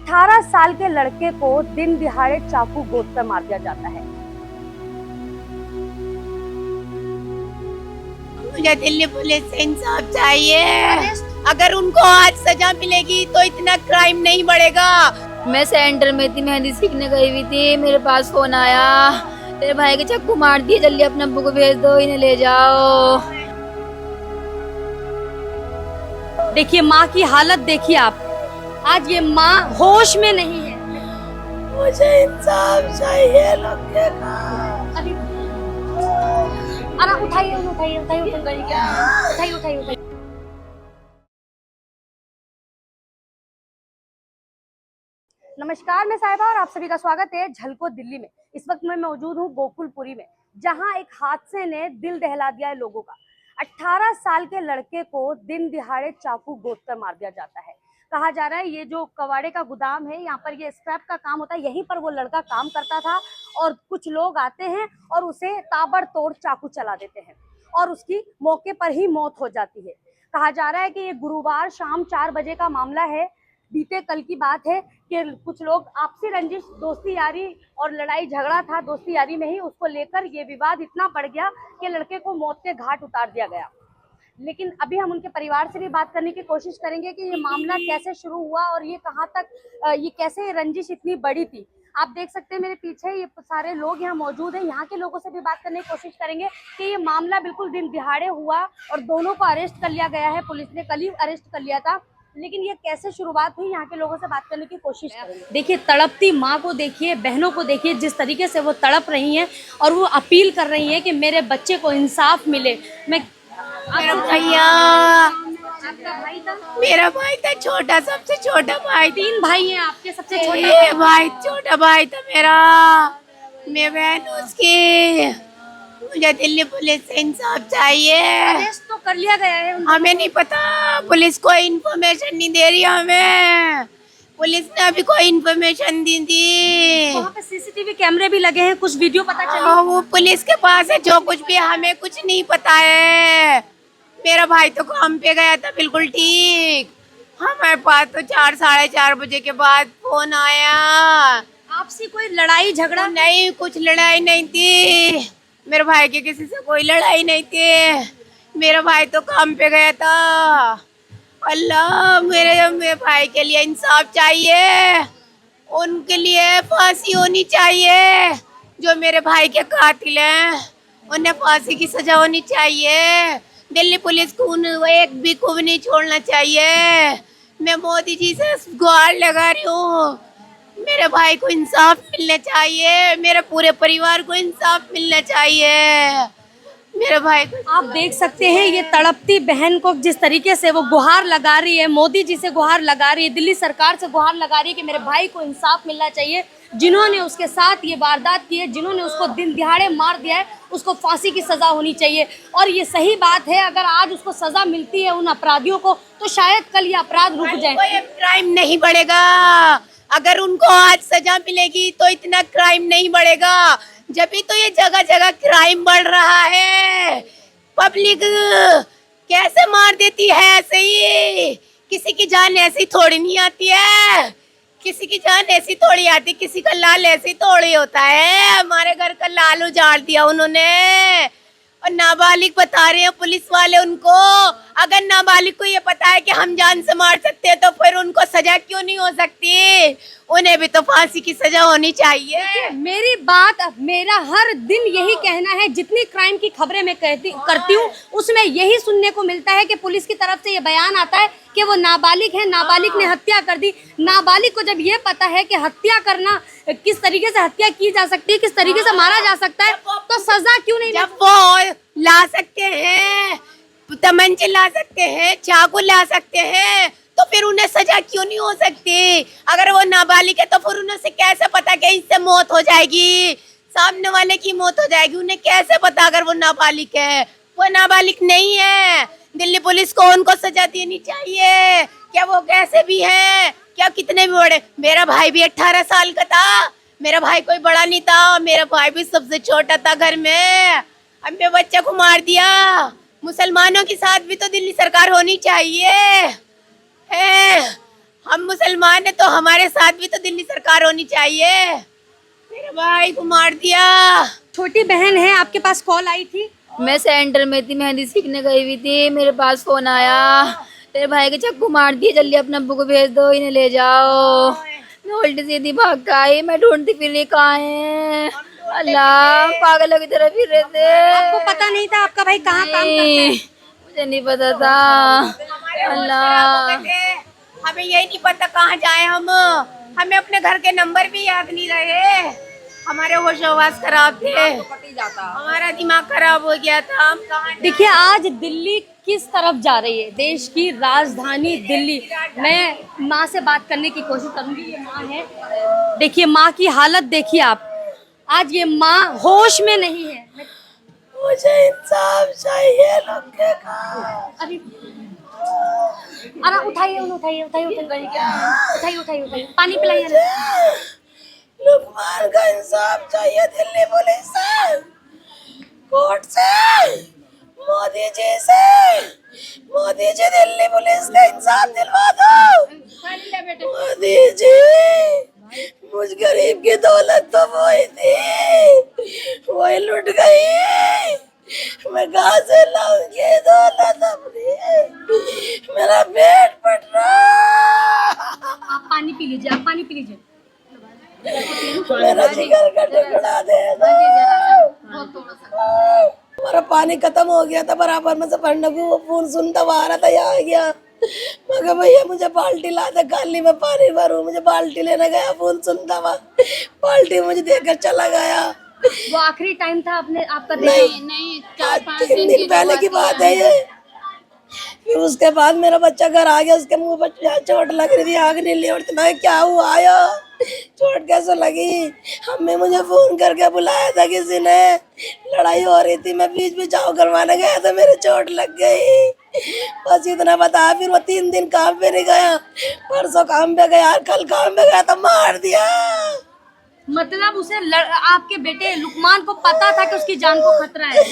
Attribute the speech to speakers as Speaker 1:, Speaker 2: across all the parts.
Speaker 1: 18 साल के लड़के को दिन दिहाड़े चाकू गोद कर मार दिया जाता है।
Speaker 2: मुझे दिल्ली पुलिस से इंसाफ चाहिए। अगर उनको आज सजा मिलेगी तो इतना क्राइम नहीं बढ़ेगा।
Speaker 3: मैं सेंटर में थी, मेहंदी सीखने गई हुई थी, मेरे पास फोन आया, तेरे भाई के चाकू मार दिए, जल्दी अपने अब्बू को भेज दो, इन्हें ले जाओ।
Speaker 1: देखिए माँ की हालत देखिए आप, आज ये माँ होश में नहीं है।
Speaker 2: मुझे इंसाफ चाहिए लोग के
Speaker 1: अरे उठाइए उठाइए उठाइए उठाइए उठाइए उठाइए। नमस्कार, मैं साहिबा और आप सभी का स्वागत है झलको दिल्ली में। इस वक्त मैं मौजूद हूँ गोकुलपुरी में, जहां एक हादसे ने दिल दहला दिया है लोगों का। 18 साल के लड़के को दिन दिहाड़े चाकू गोद कर मार दिया जाता है। कहा जा रहा है ये जो कबाड़े का गोदाम है, यहाँ पर ये स्क्रैप का काम होता है, यहीं पर वो लड़का काम करता था और कुछ लोग आते हैं और उसे ताबड़तोड़ चाकू चला देते हैं और उसकी मौके पर ही मौत हो जाती है। कहा जा रहा है कि ये गुरुवार शाम 4 बजे का मामला है। बीते कल की बात है कि कुछ लोग आपसी रंजिश, दोस्ती यारी और लड़ाई झगड़ा था, दोस्ती यारी में ही उसको लेकर ये विवाद इतना बढ़ गया कि लड़के को मौत के घाट उतार दिया गया। लेकिन अभी हम उनके परिवार से भी बात करने की कोशिश करेंगे कि ये मामला कैसे शुरू हुआ और ये कहाँ तक, ये कैसे रंजिश इतनी बड़ी थी। आप देख सकते हैं मेरे पीछे ये सारे लोग यहाँ मौजूद हैं। यहाँ के लोगों से भी बात करने की कोशिश करेंगे कि ये मामला बिल्कुल दिन दिहाड़े हुआ और दोनों को अरेस्ट कर लिया गया है। पुलिस ने कल ही अरेस्ट कर लिया था, लेकिन ये कैसे शुरुआत हुई, यहाँ के लोगों से बात करने की कोशिश करेंगे। देखिए तड़पती माँ को देखिए, बहनों को देखिए, जिस तरीके से वो तड़प रही हैं और वो अपील कर रही हैं कि मेरे बच्चे को इंसाफ मिले। मैं
Speaker 2: भैया, मेरा भाई था छोटा, सबसे छोटा भाई।
Speaker 1: 3 भाई हैं आपके, सबसे
Speaker 2: छोटा भाई था मेरा, मैं बहन उसकी। मुझे दिल्ली पुलिस से इंसाफ चाहिए।
Speaker 1: अरेस्ट तो कर लिया गया है।
Speaker 2: हमें नहीं पता, पुलिस कोई इन्फॉर्मेशन नहीं दे रही हमें। पुलिस ने अभी कोई इन्फॉर्मेशन दी थी।
Speaker 1: वहाँ पे सीसीटीवी कैमरे भी लगे हैं, कुछ वीडियो पता चला।
Speaker 2: वो पुलिस के पास है जो कुछ भी, हमें कुछ नहीं पता है। मेरा भाई तो काम पे गया था बिल्कुल ठीक। हमारे पास तो 4 साढ़े 4 बजे के बाद फोन आया।
Speaker 1: आपसी कोई लड़ाई झगड़ा?
Speaker 2: नहीं, कुछ लड़ाई नहीं थी। मेरे भाई की किसी से कोई लड़ाई नहीं थी। मेरा भाई तो काम पे गया था। अल्लाह, मेरे भाई के लिए इंसाफ चाहिए। उनके लिए फांसी होनी चाहिए। जो मेरे भाई के कातिल हैं उन्हें फांसी की सजा होनी चाहिए। दिल्ली पुलिस को एक भी को भी नहीं छोड़ना चाहिए। मैं मोदी जी से गुहार लगा रही हूँ, मेरे भाई को इंसाफ मिलना चाहिए, मेरे पूरे परिवार को इंसाफ मिलना चाहिए। मेरे भाई को
Speaker 1: आप देख सकते हैं ये तड़पती बहन को जिस तरीके से वो गुहार लगा रही है, मोदी जी से गुहार लगा रही है, दिल्ली सरकार से गुहार लगा रही है कि मेरे भाई को इंसाफ मिलना चाहिए। जिन्होंने उसके साथ ये वारदात की है, जिन्होंने उसको दिन दिहाड़े मार दिया है, उसको फांसी की सजा होनी चाहिए। और ये सही बात है, अगर आज उसको सजा मिलती है उन अपराधियों को, तो शायद कल ये अपराध रुक जाए,
Speaker 2: कोई क्राइम नहीं बढ़ेगा। अगर उनको आज सजा मिलेगी तो इतना क्राइम नहीं बढ़ेगा। जब भी तो ये जगह जगह क्राइम बढ़ रहा है। पब्लिक कैसे मार देती है ऐसे ही। किसी की जान ऐसी थोड़ी नहीं आती है, किसी की जान ऐसी थोड़ी आती, किसी का लाल ऐसी थोड़ी होता है। हमारे घर का लाल उजाड़ दिया उन्होंने और नाबालिग बता रहे हैं पुलिस वाले उनको। अगर नाबालिग को ये पता है कि हम जान से मार सकते हैं तो फिर उनको सजा क्यों नहीं हो सकती? उन्हें भी तो फांसी की सजा होनी चाहिए।
Speaker 1: मेरा हर दिन यही कहना है, जितनी क्राइम की खबरें मैं करती हूँ उसमें यही सुनने को मिलता है कि पुलिस की तरफ से ये बयान आता है कि वो नाबालिग है, नाबालिग ने हत्या कर दी। नाबालिग को जब ये पता है कि हत्या करना, किस तरीके से हत्या की जा सकती है, किस तरीके से मारा जा सकता है, तो सजा क्यों नहीं?
Speaker 2: जब वो ला सकते हैं, तमंचे ला सकते हैं, चाकू ला सकते हैं, तो फिर उन्हें सजा क्यों नहीं हो सकती? अगर वो नाबालिग है तो फिर उन्हें से कैसे पता कि इससे मौत हो जाएगी, सामने वाले की मौत हो जाएगी? उन्हें कैसे पता अगर वो नाबालिग है? वो नाबालिग नहीं है। दिल्ली पुलिस को उनको सजा देनी चाहिए। क्या वो कैसे भी हैं, क्या कितने भी बड़े। मेरा भाई भी 18 साल का था, मेरा भाई कोई बड़ा नहीं था, मेरा भाई भी सबसे छोटा था घर में। अब बच्चे को मार दिया। मुसलमानों के साथ भी तो दिल्ली सरकार होनी चाहिए है। हम मुसलमान है तो हमारे साथ भी तो दिल्ली सरकार होनी चाहिए। मेरे भाई को मार दिया।
Speaker 1: छोटी बहन है, आपके पास कॉल आई थी?
Speaker 3: मैं सेंटर में थी, मेहंदी सीखने गई हुई थी, मेरे पास फोन आया तेरे भाई के चाकू मार दिए, जल्दी अपने अब्बू को भेज दो, इन्हें ले जाओ। मैं उल्टी सीधी भाग के आई, मैं ढूंढती फिर रही कहाँ है। अल्लाह, पागलों की तरह फिर रहे थे।
Speaker 1: आपको पता नहीं था आपका भाई कहाँ काम करता है?
Speaker 3: मुझे नहीं पता था। अल्लाह,
Speaker 2: हमें यही नहीं पता कहाँ जाए हम। हमें अपने घर के नंबर भी याद नहीं रहे। हमारे होश हवास खराब थे, हमारा दिमाग खराब हो गया था। हम कहाँ
Speaker 1: देखिए आज दिल्ली किस तरफ जा रही है, देश की राजधानी दिल्ली। मैं माँ से बात करने की कोशिश करूंगी। ये माँ है, देखिए माँ की हालत देखिए आप। आज ये माँ होश में नहीं है।
Speaker 2: मुझे इंसाफ चाहिए लोगे का।
Speaker 1: अरे अरे उठाइए उठाइए उठाइए उठाइए उठाइए उठाइए, पानी पिलाइए ना।
Speaker 2: लुकमान का इंसाफ चाहिए दिल्ली पुलिस से, कोर्ट से, मोदी जी दिल्ली पुलिस का इंसाफ दिलवा दो। मोदी जी, मुझ गरीब की दौलत तो वही थी, वही लुट गई। मैं कहाँ से लाऊंगी दौलत अपनी? मेरा पेट फट रहा।
Speaker 1: आप पानी पी लीजिए, आप पानी पी लीजिए।
Speaker 2: मेरा जिगर का टुकड़ा दे दो। हमारा पानी खत्म हो गया था, बराबर में से पढ़ने को फोन सुनता हुआ आ रहा था, यहाँ आ गया। मगर भैया मुझे बाल्टी ला दे, खाली में पानी भरूं। मुझे बाल्टी लेने गया, फोन सुनता हुआ बाल्टी मुझे देकर चला गया।
Speaker 1: वो आखिरी टाइम था अपने आपका?
Speaker 3: नहीं
Speaker 2: 4-5 दिन पहले की बात है ये। फिर उसके बाद मेरा बच्चा घर आ गया, उसके मुंह पर चोट लग रही थी, आग नीली उठती। मैं क्या हुआ आया, चोट कैसे लगी? हमें मुझे फोन करके बुलाया था किसी ने, लड़ाई हो रही थी, मैं बीच बचाव करवाने गया था, मेरे चोट लग गई। बस इतना बता। फिर वो 3 दिन काम पे नहीं गया, परसों काम पे गया, कल काम पे गया तो मार दिया।
Speaker 1: मतलब उसे आपके बेटे लुकमान को पता था कि उसकी जान को खतरा है?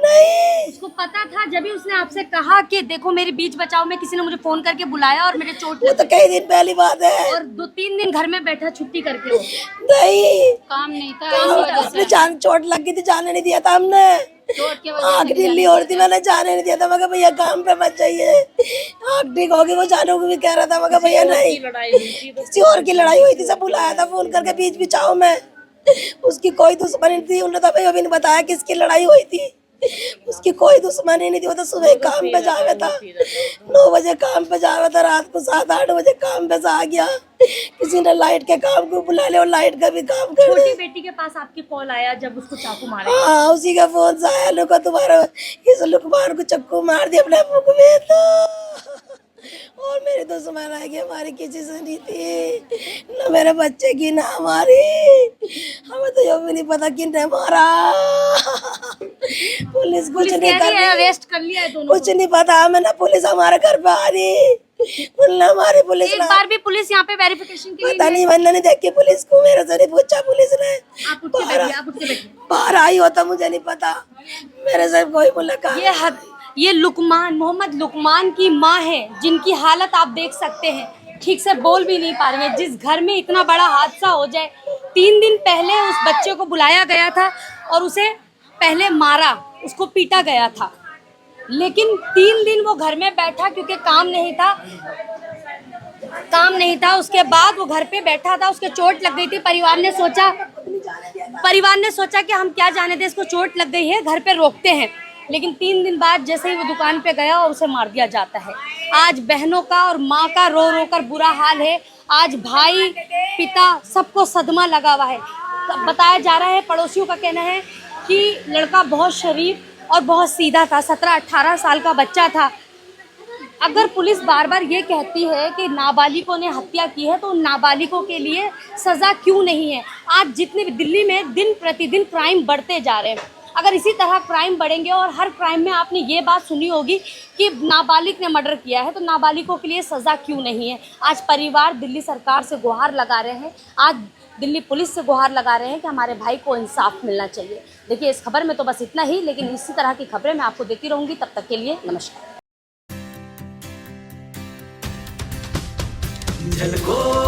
Speaker 2: नहीं,
Speaker 1: उसको पता था जब भी उसने आपसे कहा कि देखो मेरे बीच बचाव में किसी ने मुझे फोन करके बुलाया और मेरे चोट
Speaker 2: वो तो कई दिन पहली बात है।
Speaker 1: और 2-3 दिन घर में बैठा छुट्टी करके। वो
Speaker 2: नहीं,
Speaker 3: काम नहीं था,
Speaker 2: अपनी जान चोट लग गई थी, जाने नहीं दिया था हमने। आग ढीली हो रही थी, मैंने जाने नहीं दिया था। मगर भैया काम पे मत जाइए, आग ठीक होगी। वो जाने को भी कह रहा था, मगर भैया नहीं, किसी और की लड़ाई हुई थी, सब बुलाया था फोन करके बीच बिचाओ में। उसकी कोई दुश्मनी नहीं थी, उन्होंने तो भैया भी नहीं बताया किसकी लड़ाई हुई थी। उसकी कोई दुश्मनी नहीं थी। वो तो सुबह काम पे जावे था, 9 बजे काम पे जावे था, रात को 7-8 बजे काम पे से आ गया। किसी ने लाइट के काम को बुला लिया और लाइट का भी काम कर।
Speaker 1: छोटी बेटी के पास आपकी कॉल आया जब उसको चाकू मारा?
Speaker 2: हाँ, उसी का फोन से आया, लुका तुम्हारा इस लुकमान को चक्कू मार दिया अपने मुख में तो। और मेरी दुश्मन है कि हमारी किसी से नहीं थी, न मेरे बच्चे की ना हमारी। हमें तो ये भी नहीं पता किसने मारा। पुलिस कुछ नहीं कर रही,
Speaker 1: अरेस्ट कर लिया है दोनों?
Speaker 2: कुछ नहीं पता हमें, ना पुलिस हमारे घर पे आ रही, ना हमारी पुलिस।
Speaker 1: एक बार भी पुलिस यहाँ पे वेरिफिकेशन के लिए
Speaker 2: पता नहीं, मैंने नहीं देखी पुलिस को, मेरे से नहीं पूछा पुलिस ने।
Speaker 1: आप उठ के बैठिए, आप उठ के बैठिए।
Speaker 2: बाहर आई हो तो मुझे नहीं पता, मेरे से कोई मुलाकात।
Speaker 1: ये लुकमान, मोहम्मद लुकमान की माँ है, जिनकी हालत आप देख सकते हैं, ठीक से बोल भी नहीं पा रही है। जिस घर में इतना बड़ा हादसा हो जाए, 3 दिन पहले उस बच्चे को बुलाया गया था और उसे पहले मारा, उसको पीटा गया था, लेकिन 3 दिन वो घर में बैठा क्योंकि काम नहीं था। उसके बाद वो घर पे बैठा था, उसके चोट लग गई थी। परिवार ने सोचा कि हम क्या जाने दें, इसको चोट लग गई है, घर पे रोकते हैं। लेकिन 3 दिन बाद जैसे ही वो दुकान पे गया और उसे मार दिया जाता है। आज बहनों का और माँ का रो रो कर बुरा हाल है। आज भाई पिता सबको सदमा लगा हुआ है। बताया जा रहा है, पड़ोसियों का कहना है कि लड़का बहुत शरीफ और बहुत सीधा था, 17-18 साल का बच्चा था। अगर पुलिस बार बार ये कहती है कि नाबालिगों ने हत्या की है, तो उन नाबालिगों के लिए सज़ा क्यों नहीं है? आज जितने भी दिल्ली में दिन प्रतिदिन क्राइम बढ़ते जा रहे हैं, अगर इसी तरह क्राइम बढ़ेंगे और हर क्राइम में आपने ये बात सुनी होगी कि नाबालिग ने मर्डर किया है, तो नाबालिगों के लिए सज़ा क्यों नहीं है? आज परिवार दिल्ली सरकार से गुहार लगा रहे हैं, आज दिल्ली पुलिस से गुहार लगा रहे हैं कि हमारे भाई को इंसाफ मिलना चाहिए। देखिए, इस खबर में तो बस इतना ही, लेकिन इसी तरह की खबरें मैं आपको देती रहूँगी। तब तक के लिए नमस्कार।
Speaker 4: झलको